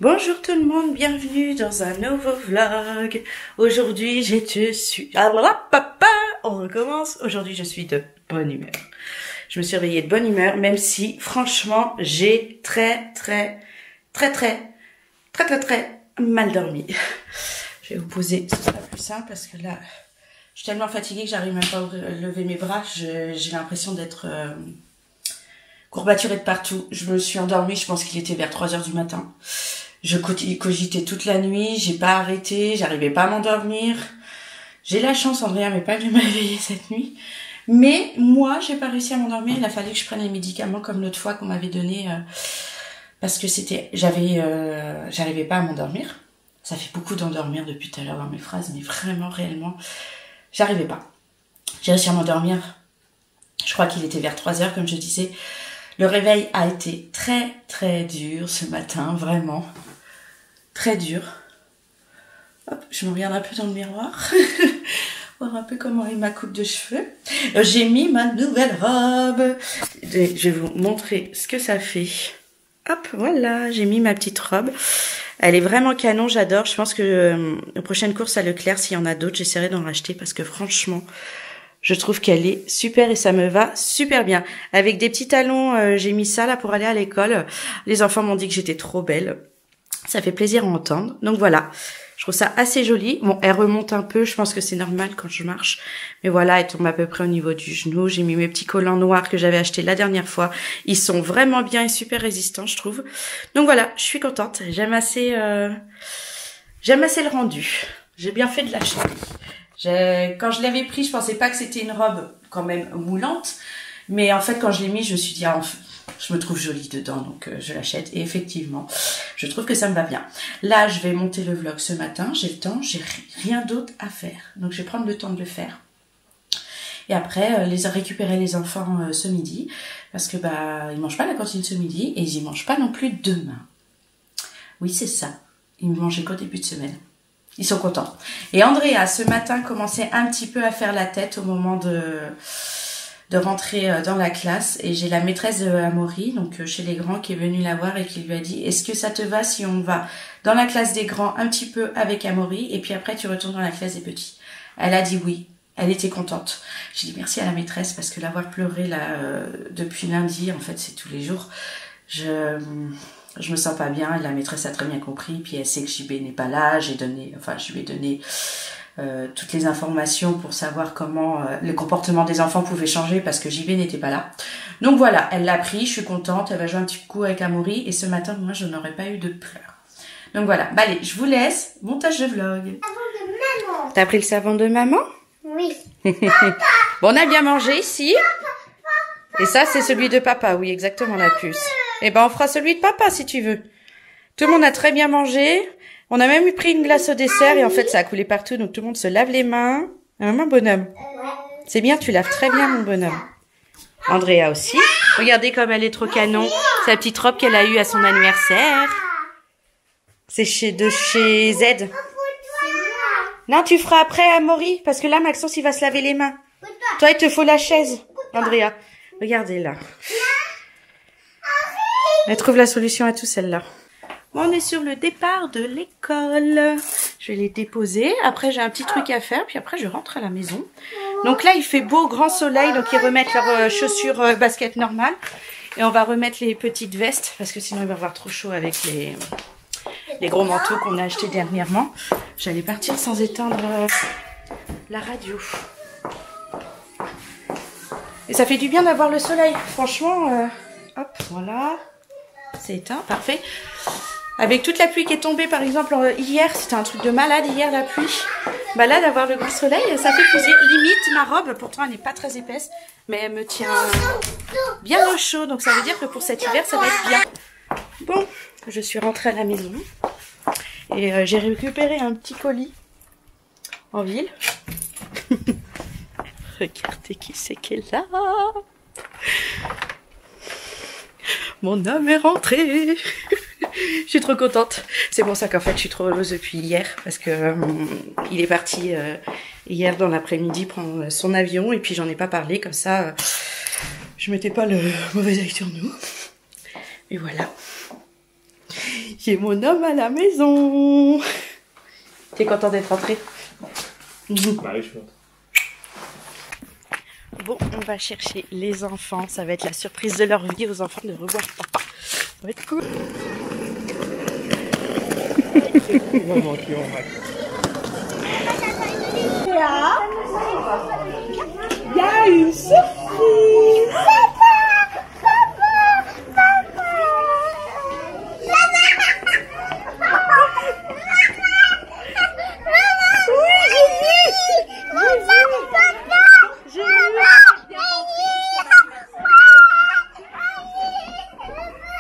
Bonjour tout le monde, bienvenue dans un nouveau vlog. Aujourd'hui, on recommence. Aujourd'hui, je suis de bonne humeur. Je me suis réveillée de bonne humeur, même si, franchement, j'ai très mal dormi. Je vais vous poser, ce sera plus simple parce que là, je suis tellement fatiguée que j'arrive même pas à lever mes bras. J'ai l'impression d'être courbaturée de partout. Je me suis endormie, je pense qu'il était vers 3 h du matin. Je cogitais toute la nuit, j'ai pas arrêté, j'arrivais pas à m'endormir. J'ai la chance, Andrea m'est pas venue m'éveiller cette nuit. Mais moi, j'ai pas réussi à m'endormir. Il a fallu que je prenne les médicaments comme l'autre fois qu'on m'avait donné parce que j'arrivais pas à m'endormir. Ça fait beaucoup d'endormir depuis tout à l'heure dans mes phrases, mais vraiment, réellement, j'arrivais pas. J'ai réussi à m'endormir. Je crois qu'il était vers 3 h, comme je disais. Le réveil a été très dur ce matin, vraiment. Très dur. Hop, je me regarde un peu dans le miroir. Voir un peu comment est ma coupe de cheveux. J'ai mis ma nouvelle robe. Je vais vous montrer ce que ça fait. Hop, voilà, j'ai mis ma petite robe. Elle est vraiment canon, j'adore. Je pense que aux prochaines courses à Leclerc, s'il y en a d'autres, j'essaierai d'en racheter parce que franchement, je trouve qu'elle est super et ça me va super bien. Avec des petits talons, j'ai mis ça là pour aller à l'école. Les enfants m'ont dit que j'étais trop belle. Ça fait plaisir à entendre. Donc voilà, je trouve ça assez joli. Bon, elle remonte un peu, je pense que c'est normal quand je marche. Mais voilà, elle tombe à peu près au niveau du genou. J'ai mis mes petits collants noirs que j'avais achetés la dernière fois. Ils sont vraiment bien et super résistants, je trouve. Donc voilà, je suis contente. J'aime assez le rendu. J'ai bien fait de l'acheter. Quand je l'avais pris, je pensais pas que c'était une robe quand même moulante. Mais en fait, quand je l'ai mis, je me suis dit, ah, je me trouve jolie dedans, donc je l'achète. Et effectivement, je trouve que ça me va bien. Là, je vais monter le vlog ce matin. J'ai le temps, j'ai rien d'autre à faire. Donc, je vais prendre le temps de le faire. Et après, récupérer les enfants ce midi. Parce que ils mangent pas à la cantine ce midi. Et ils y mangent pas non plus demain. Oui, c'est ça. Ils ne mangeaient qu'au début de semaine. Ils sont contents. Et Andrea, ce matin, commençait un petit peu à faire la tête au moment de rentrer dans la classe. Et j'ai la maîtresse de Amaury, donc chez les grands, qui est venue la voir et qui lui a dit « Est-ce que ça te va si on va dans la classe des grands un petit peu avec Amaury et puis après tu retournes dans la classe des petits ?» Elle a dit oui. Elle était contente. J'ai dit merci à la maîtresse parce que l'avoir pleuré là depuis lundi, en fait c'est tous les jours, je me sens pas bien et la maîtresse a très bien compris. Puis elle sait que JB n'est pas là. Je lui ai donné toutes les informations pour savoir comment le comportement des enfants pouvait changer parce que JB n'était pas là. Donc voilà, elle l'a pris. Je suis contente. Elle va jouer un petit coup avec Amaury et ce matin, moi, je n'aurais pas eu de pleurs. Donc voilà. Allez, je vous laisse. Montage de vlog. Savon de maman. T'as pris le savon de maman? Oui. Bon, on a bien mangé ici. Et ça, c'est celui de papa. Oui, exactement, la puce. Eh ben, on fera celui de papa, si tu veux. Tout le monde a très bien mangé. On a même pris une glace au dessert et en fait, ça a coulé partout. Donc, tout le monde se lave les mains. Mon bonhomme. C'est bien, tu laves très bien, mon bonhomme. Andrea aussi. Regardez comme elle est trop canon. Sa petite robe qu'elle a eue à son anniversaire. C'est de chez Z. Non, tu feras après, Amaury. Parce que là, Maxence, il va se laver les mains. Toi, il te faut la chaise, Andrea. Regardez là. Elle trouve la solution à tout, celle-là. Bon, on est sur le départ de l'école. Je vais les déposer. Après, j'ai un petit truc à faire. Puis après, je rentre à la maison. Donc là, il fait beau, grand soleil. Donc, ils remettent leurs chaussures basket normales. Et on va remettre les petites vestes. Parce que sinon, il va avoir trop chaud avec les gros manteaux qu'on a achetés dernièrement. J'allais partir sans éteindre la radio. Et ça fait du bien d'avoir le soleil. Franchement, hop, voilà. C'est éteint, parfait. Avec toute la pluie qui est tombée, par exemple, hier, c'était un truc de malade hier, la pluie. Là, d'avoir le grand soleil, ça fait plaisir. Limite, ma robe, pourtant, elle n'est pas très épaisse, mais elle me tient bien au chaud. Donc, ça veut dire que pour cet hiver, ça va être bien. Bon, je suis rentrée à la maison. Et j'ai récupéré un petit colis en ville. Regardez qui c'est qui est là. Mon homme est rentré. Je suis trop contente. C'est pour ça qu'en fait je suis trop heureuse depuis hier. Parce que il est parti hier dans l'après-midi prendre son avion. Et puis j'en ai pas parlé. Comme ça je mettais pas le mauvais œil sur nous. Et voilà. J'ai mon homme à la maison. T'es content d'être rentré? Bah oui, je suis content. Bon, on va chercher les enfants. Ça va être la surprise de leur vie aux enfants de revoir papa. Ça va être cool. Il y a une surprise.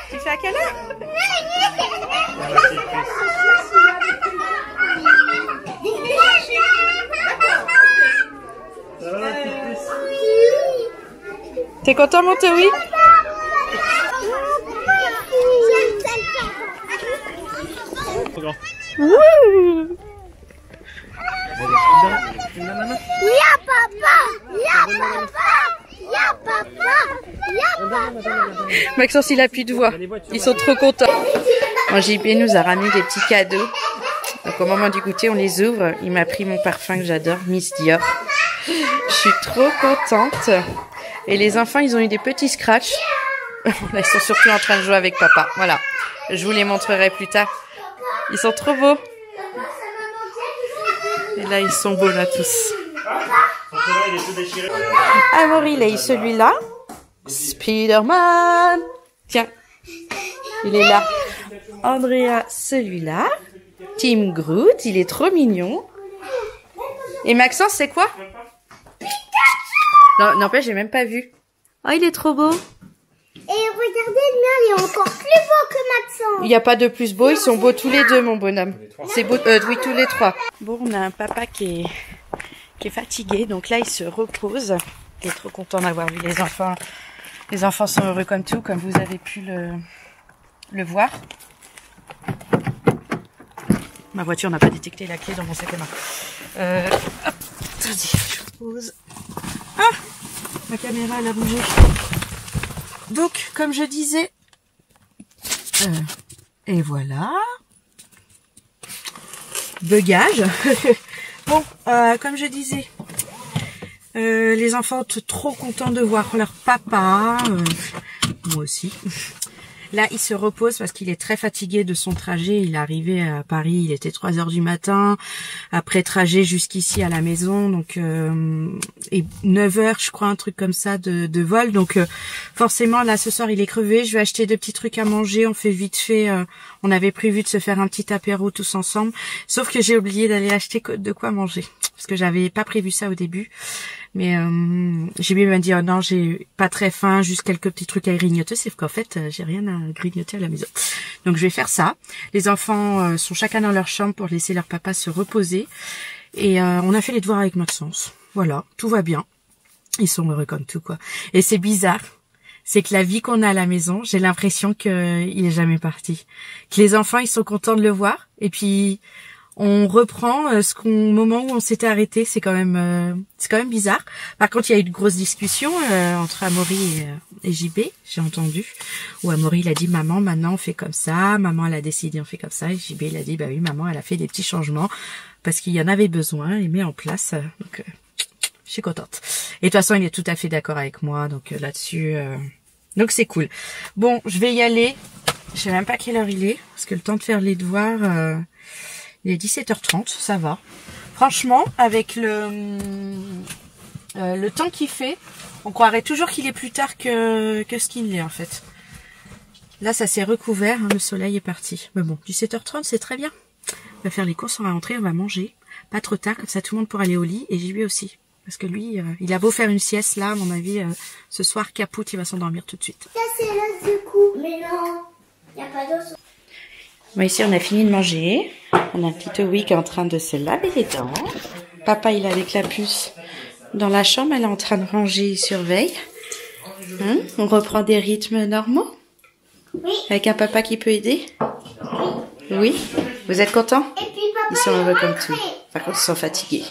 Tu fais à quelle heure? T'es content, mon Towi? Maxence, il a plus de voix. Ils sont trop contents. Bon, JB nous a ramené des petits cadeaux. Donc au moment du goûter, on les ouvre. Il m'a pris mon parfum que j'adore, Miss Dior. Je suis trop contente. Et les enfants, ils ont eu des petits scratchs. Là, ils sont surtout en train de jouer avec papa. Voilà. Je vous les montrerai plus tard. Ils sont trop beaux. Et là, ils sont beaux, là, tous. Amaury, il a eu celui-là. Spider-Man. Tiens. Il est là. Andrea, celui-là. Tim Groot, il est trop mignon. Et Maxence, c'est quoi? Non, n'empêche, j'ai même pas vu. Oh, il est trop beau. Et regardez, le mien, il est encore plus beau que Maxence. Il n'y a pas de plus beau, ils sont beaux tous les deux, mon bonhomme. C'est beau, oui, tous les trois. Bon, on a un papa qui est fatigué, donc là, il se repose. Il est trop content d'avoir vu les enfants. Les enfants sont heureux comme tout, comme vous avez pu le voir. Ma voiture n'a pas détecté la clé dans mon sac à main. Hop, attendez, je pose. Ah, ma caméra, elle a bougé. Donc, comme je disais, et voilà, bugage. Bon, comme je disais, les enfants trop contents de voir leur papa, moi aussi. Là, il se repose parce qu'il est très fatigué de son trajet. Il est arrivé à Paris, il était 3 heures du matin. Après trajet jusqu'ici à la maison, donc et 9 heures, je crois, un truc comme ça de vol. Donc forcément, là, ce soir, il est crevé. Je vais acheter 2 petits trucs à manger. On fait vite fait. On avait prévu de se faire un petit apéro tous ensemble. Sauf que j'ai oublié d'aller acheter de quoi manger. Parce que j'avais pas prévu ça au début. Mais j'ai bien dit, oh non, j'ai pas très faim, juste quelques petits trucs à grignoter. C'est qu'en fait, j'ai rien à grignoter à la maison. Donc je vais faire ça. Les enfants sont chacun dans leur chambre pour laisser leur papa se reposer. Et on a fait les devoirs avec Maxence. Voilà, tout va bien. Ils sont heureux comme tout, quoi. Et c'est bizarre. C'est que la vie qu'on a à la maison, j'ai l'impression qu'il est jamais parti. Que les enfants, ils sont contents de le voir. Et puis on reprend moment où on s'était arrêté. C'est quand même bizarre. Par contre, il y a eu une grosse discussion entre Amaury et JB, j'ai entendu, où Amaury il a dit, maman, maintenant on fait comme ça, maman elle a décidé on fait comme ça, et JB il a dit, bah oui, maman elle a fait des petits changements parce qu'il y en avait besoin, il met en place, donc je suis contente. Et de toute façon, il est tout à fait d'accord avec moi, donc là-dessus, donc c'est cool. Bon, je vais y aller. Je sais même pas quelle heure il est, parce que le temps de faire les devoirs, il est 17h30, ça va. Franchement, avec le temps qu'il fait, on croirait toujours qu'il est plus tard que ce qu'il est en fait. Là, ça s'est recouvert, hein, le soleil est parti. Mais bon, 17h30, c'est très bien. On va faire les courses, on va rentrer, on va manger. Pas trop tard, comme ça tout le monde pourra aller au lit, et JB aussi. Parce que lui, il a beau faire une sieste, là, à mon avis, ce soir, capoute, il va s'endormir tout de suite. Ça, c'est l'os du cou. Mais non, il n'y a pas d'os. Bon, ici, on a fini de manger. On a un petit Towi qui est en train de se laver les dents. Papa, il est avec la puce dans la chambre. Elle est en train de ranger, il surveille. Hein? On reprend des rythmes normaux? Oui. Avec un papa qui peut aider? Oui. Vous êtes contents? Et puis papa, Ils sont il est heureux comme rentré. tout. Par contre, ils sont fatigués.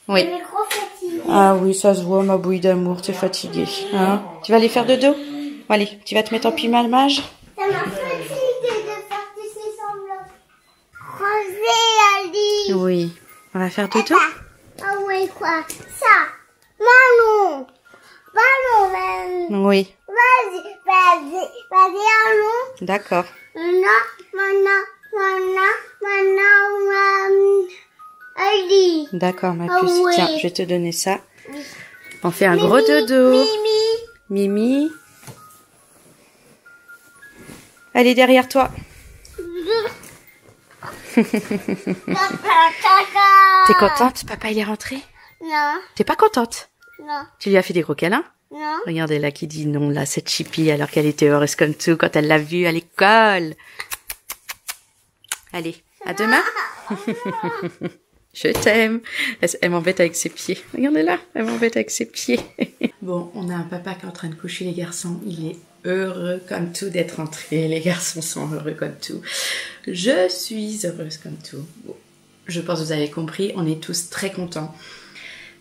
Oui. Il est trop fatigué. Ah oui, ça se voit, ma bouille d'amour, t'es fatiguée. Hein? Tu vas aller faire dodo? Bon, allez, tu vas te mettre en pyjama. Ça m'a fatigué de faire tous ces Oui. On va faire dodo? Ah oui, quoi? Ça. Manon. Manon, Oui. vas-y, allons. D'accord. Maintenant, allez. D'accord, ma Ah puce. oui. Tiens, je vais te donner ça. On fait un gros dodo. Mimi. Elle est derrière toi. T'es contente? Papa, il est rentré? Non, T'es pas contente? non, Tu lui as fait des gros câlins? non. Regardez là qui dit non, là, cette Chippy, alors qu'elle était heureuse comme tout quand elle l'a vue à l'école. Allez, à demain. Je t'aime. Elle m'embête avec ses pieds. Regardez là, elle m'embête avec ses pieds. Bon, on a un papa qui est en train de coucher les garçons. Il est heureux comme tout d'être rentré. Les garçons sont heureux comme tout. Je suis heureuse comme tout. Bon, je pense que vous avez compris, on est tous très contents.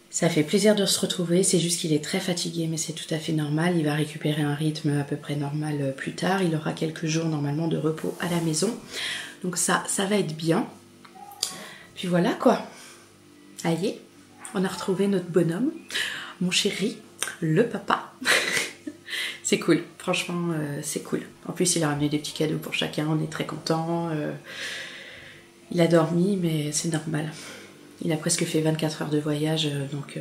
Ça fait plaisir de se retrouver, c'est juste qu'il est très fatigué, mais c'est tout à fait normal. Il va récupérer un rythme à peu près normal plus tard. Il aura quelques jours normalement de repos à la maison. Donc ça va être bien. Puis voilà quoi. Allez, on a retrouvé notre bonhomme, mon chéri, le papa. C'est cool, franchement c'est cool. En plus il a ramené des petits cadeaux pour chacun, on est très contents. Il a dormi mais c'est normal. Il a presque fait 24 heures de voyage, donc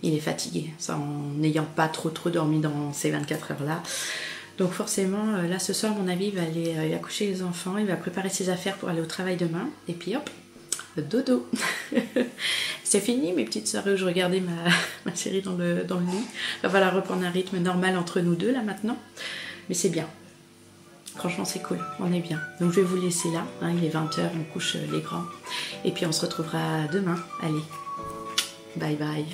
il est fatigué, ça, en n'ayant pas trop dormi dans ces 24 heures-là. Donc forcément, là ce soir, à mon avis, il va coucher les enfants, il va préparer ses affaires pour aller au travail demain, et puis hop, dodo. C'est fini mes petites soirées où je regardais ma série dans le lit. Il va falloir reprendre un rythme normal entre nous deux là maintenant, mais c'est bien. Franchement c'est cool, on est bien. Donc je vais vous laisser là, hein, il est 20h, on couche les grands. Et puis on se retrouvera demain. Allez, bye bye.